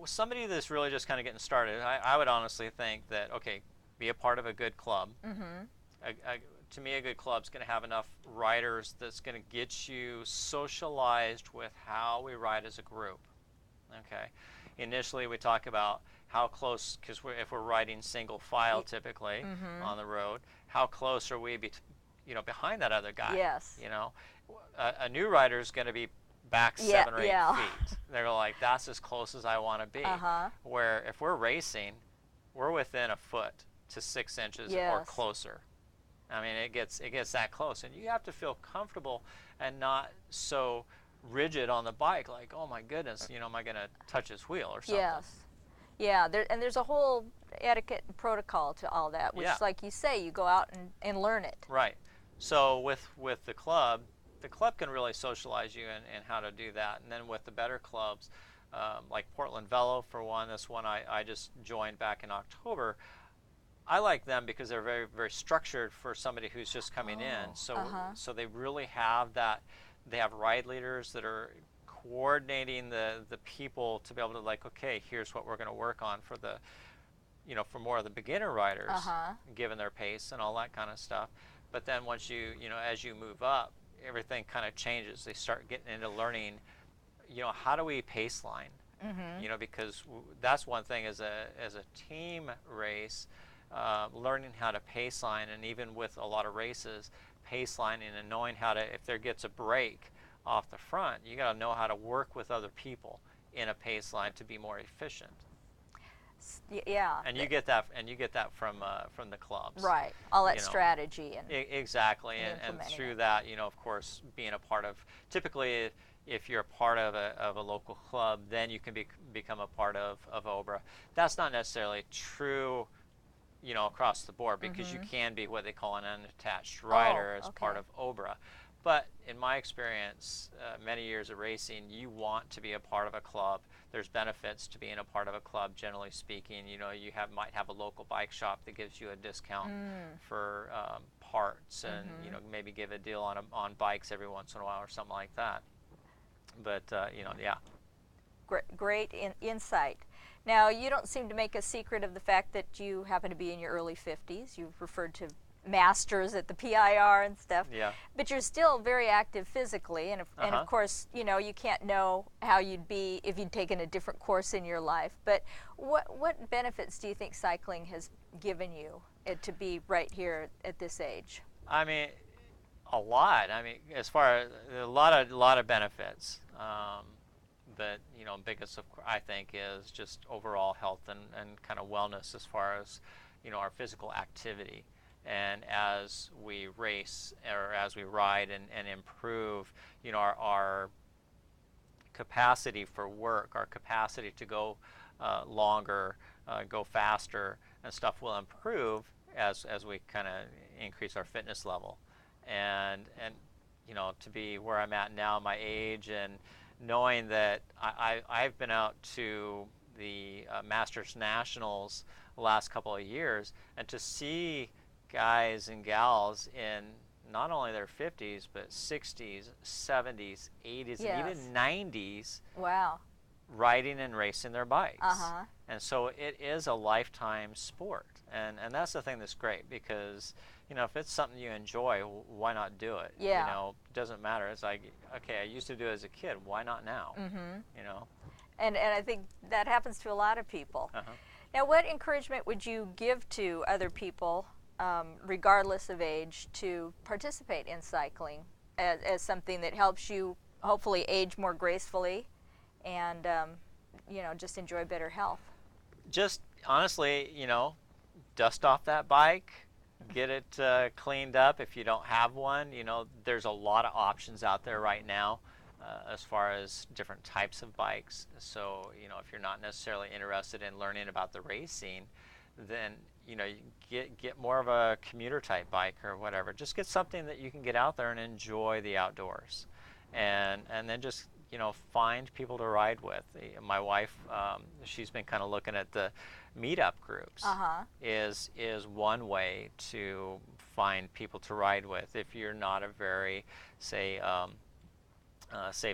Speaker 4: Somebody that's really just kind of getting started, I would honestly think that, okay, be a part of a good club. To me, a good club's going to have enough riders that's going to get you socialized with how we ride as a group. Okay. Initially, we talk about how close, because if we're riding single file typically on the road, how close are we behind that other guy?
Speaker 1: Yes.
Speaker 4: A new rider is going to be back 7 or 8 feet. They're like, that's as close as I want to be. Where if we're racing, we're within a foot to 6 inches or closer. It gets that close, and you have to feel comfortable and not so rigid on the bike, like, oh my goodness, am I going to touch his wheel or something?
Speaker 1: Yes. Yeah, there's a whole etiquette and protocol to all that, which, like you say, you go out and learn it.
Speaker 4: Right. So with the club can really socialize you in how to do that. And then with the better clubs, like Portland Velo, for one, this one I just joined back in October. I like them because they're very, very structured for somebody who's just coming in. So they really have that. They have ride leaders that are coordinating the people to be able to, like, okay, here's what we're going to work on for the, for more of the beginner riders, given their pace and all that kind of stuff. But then once as you move up, everything kind of changes. They start getting into learning, how do we pace line? Because that's one thing as a team race, learning how to pace line, and even with a lot of races, pace lining and knowing how to, if there gets a break off the front, you got to know how to work with other people in a pace line to be more efficient.
Speaker 1: Yeah.
Speaker 4: And you get that from the clubs.
Speaker 1: Right. All that strategy and
Speaker 4: exactly, and through that, of course, being a part of, typically if you're a part of a local club, then you can become a part of OBRA. That's not necessarily true, across the board, because you can be what they call an unattached rider as part of OBRA. But in my experience, many years of racing, you want to be a part of a club. There's benefits to being a part of a club, generally speaking. You might have a local bike shop that gives you a discount for parts, and maybe give a deal on bikes every once in a while or something like that. But yeah.
Speaker 1: Great insight. Now, you don't seem to make a secret of the fact that you happen to be in your early 50s. You've referred to masters at the PIR and stuff.
Speaker 4: Yeah.
Speaker 1: But you're still very active physically, and of course, you know, you can't know how you'd be if you'd taken a different course in your life. But what benefits do you think cycling has given you to be right here at this age?
Speaker 4: I mean, a lot. I mean, as far as a lot of benefits. That, you know, biggest I think is just overall health and kind of wellness as far as, you know, our physical activity. And as we race or as we ride and improve, you know, our capacity for work, our capacity to go longer, go faster, and stuff will improve as we kind of increase our fitness level. And you know, to be where I'm at now, my age, and knowing that I've been out to the Masters Nationals the last couple of years, and to see guys and gals in not only their 50s, but 60s, 70s, 80s,
Speaker 1: Yes.
Speaker 4: and even 90s
Speaker 1: Wow.
Speaker 4: riding and racing their bikes.
Speaker 1: Uh-huh.
Speaker 4: And so it is a lifetime sport. And that's the thing that's great, because, you know, if it's something you enjoy, why not do it?
Speaker 1: Yeah.
Speaker 4: You know, doesn't matter. It's like, okay, I used to do it as a kid. Why not now?
Speaker 1: Mm-hmm.
Speaker 4: You know?
Speaker 1: And I think that happens to a lot of people.
Speaker 4: Uh-huh.
Speaker 1: Now, what encouragement would you give to other people, regardless of age, to participate in cycling as something that helps you hopefully age more gracefully and, you know, just enjoy better health?
Speaker 4: Just honestly, you know, dust off that bike, get it cleaned up. If you don't have one, you know, there's a lot of options out there right now as far as different types of bikes. So, you know, if you're not necessarily interested in learning about the racing, then, you know, you get more of a commuter type bike or whatever. Just get something that you can get out there and enjoy the outdoors, and then just, you know, find people to ride with. My wife, she's been kind of looking at the meetup groups.
Speaker 1: Uh-huh.
Speaker 4: Is one way to find people to ride with if you're not a very, say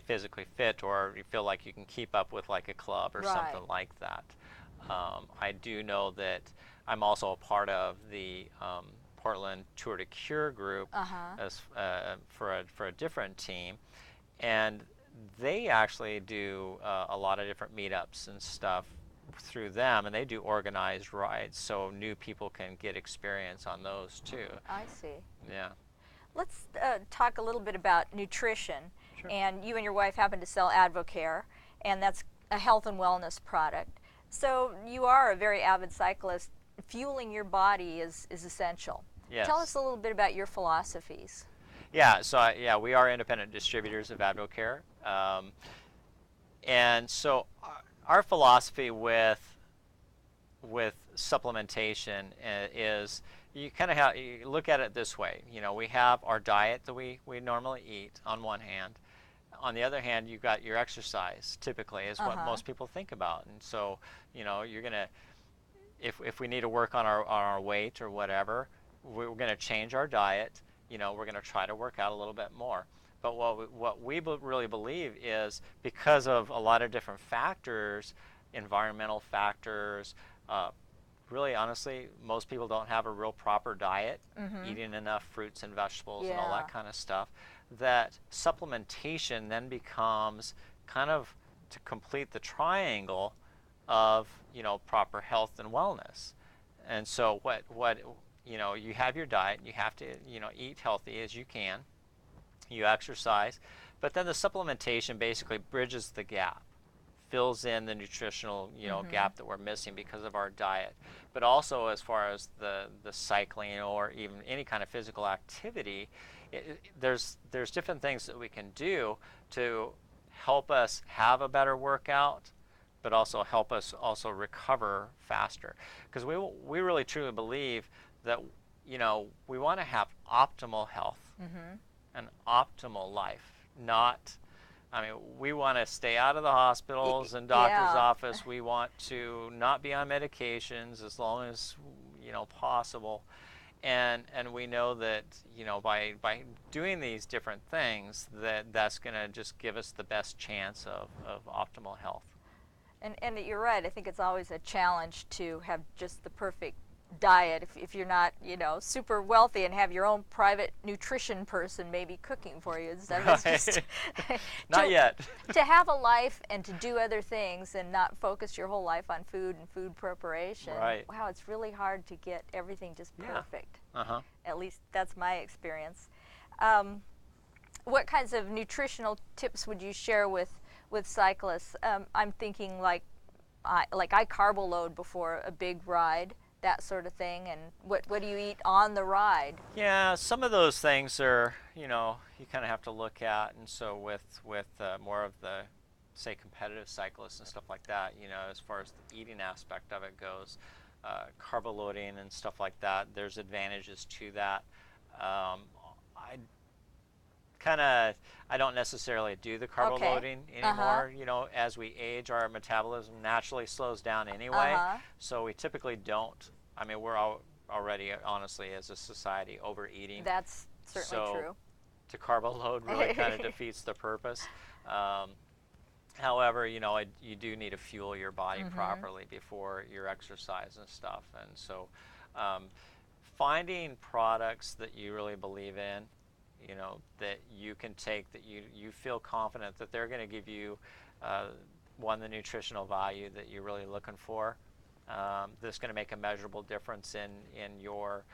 Speaker 4: physically fit, or you feel like you can keep up with like a club or
Speaker 1: Right.
Speaker 4: something like that. I do know that I'm also a part of the Portland Tour to Cure group
Speaker 1: Uh-huh.
Speaker 4: as for a different team, and they actually do a lot of different meetups and stuff through them, and they do organized rides, so new people can get experience on those too.
Speaker 1: I see.
Speaker 4: Yeah.
Speaker 1: Let's talk a little bit about nutrition.
Speaker 4: Sure.
Speaker 1: And you and your wife happen to sell Advocare, and that's a health and wellness product. So you are a very avid cyclist. Fueling your body is essential.
Speaker 4: Yes.
Speaker 1: Tell us a little bit about your philosophies.
Speaker 4: Yeah, so yeah, we are independent distributors of Advocare, and so our philosophy with supplementation is, you kind of you look at it this way. You know, we have our diet that we normally eat on one hand. On the other hand, you've got your exercise, typically, is what
Speaker 1: Uh-huh.
Speaker 4: most people think about. And so, you know, you're gonna, if we need to work on our weight or whatever, we're gonna change our diet. You know, we're gonna try to work out a little bit more. But what we really believe is, because of a lot of different factors, environmental factors, really honestly, most people don't have a real proper diet, eating enough fruits and vegetables and all
Speaker 1: Yeah.
Speaker 4: that kind of stuff, that supplementation then becomes kind of to complete the triangle of, you know, proper health and wellness. And so what you know, you have your diet, you have to, you know, eat healthy as you can, you exercise, but then the supplementation basically bridges the gap, fills in the nutritional, you know, gap that we're missing because of our diet. But also, as far as the cycling or even any kind of physical activity, there's different things that we can do to help us have a better workout, but also help us also recover faster. Because we really truly believe that, you know, we want to have optimal health and optimal life. Not, I mean, we want to stay out of the hospitals and doctor's
Speaker 1: Yeah.
Speaker 4: office. We want to not be on medications as long as, you know, possible. And we know that, you know, by doing these different things, that's going to just give us the best chance of optimal health.
Speaker 1: And you're right. I think it's always a challenge to have just the perfect diet if you're not, you know, super wealthy and have your own private nutrition person maybe cooking for you and stuff. It's just
Speaker 4: Not yet.
Speaker 1: To have a life and to do other things and not focus your whole life on food and food preparation.
Speaker 4: Right.
Speaker 1: Wow, it's really hard to get everything just perfect.
Speaker 4: Uh-huh.
Speaker 1: At least that's my experience. What kinds of nutritional tips would you share with cyclists? I'm thinking like I carbo load before a big ride, that sort of thing. And what do you eat on the ride?
Speaker 4: Yeah, some of those things are, you know, you kind of have to look at. And so with more of the, say, competitive cyclists and stuff like that, you know, as far as the eating aspect of it goes, carbo loading and stuff like that, there's advantages to that. I don't necessarily do the carbo loading anymore. You know, as we age, our metabolism naturally slows down anyway. So we typically don't. I mean, we're already, honestly, as a society, overeating.
Speaker 1: That's certainly true.
Speaker 4: To carbo load really kind of defeats the purpose. However, you know, you do need to fuel your body properly before your exercise and stuff. And so finding products that you really believe in, you know, that you can take, that you feel confident that they're going to give you, the nutritional value that you're really looking for. That's going to make a measurable difference in your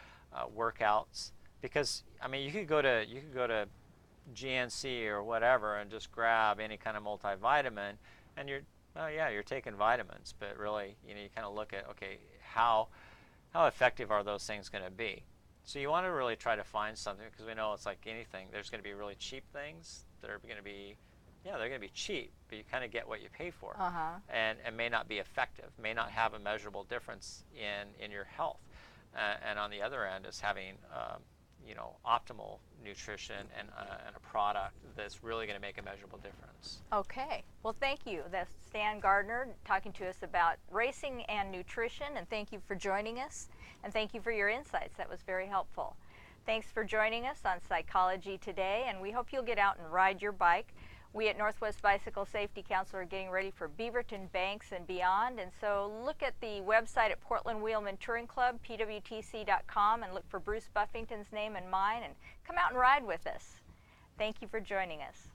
Speaker 4: workouts. Because I mean, you could go to GNC or whatever and just grab any kind of multivitamin, and you're taking vitamins, but really, you know, you kind of look at, okay, how effective are those things going to be? So you want to really try to find something, because we know it's like anything. There's going to be really cheap things that are going to be, they're going to be cheap, but you kind of get what you pay for, and may not be effective, may not have a measurable difference in your health. And on the other end is having, you know, optimal nutrition and a product that's really going to make a measurable difference.
Speaker 1: Okay. Well, thank you. That's Stan Gardner talking to us about racing and nutrition, and thank you for joining us, and thank you for your insights. That was very helpful. Thanks for joining us on Psychology Today, and we hope you'll get out and ride your bike. We at Northwest Bicycle Safety Council are getting ready for Beaverton Banks and beyond, and so look at the website at Portland Wheelman Touring Club, pwtc.com, and look for Bruce Buffington's name and mine, and come out and ride with us. Thank you for joining us.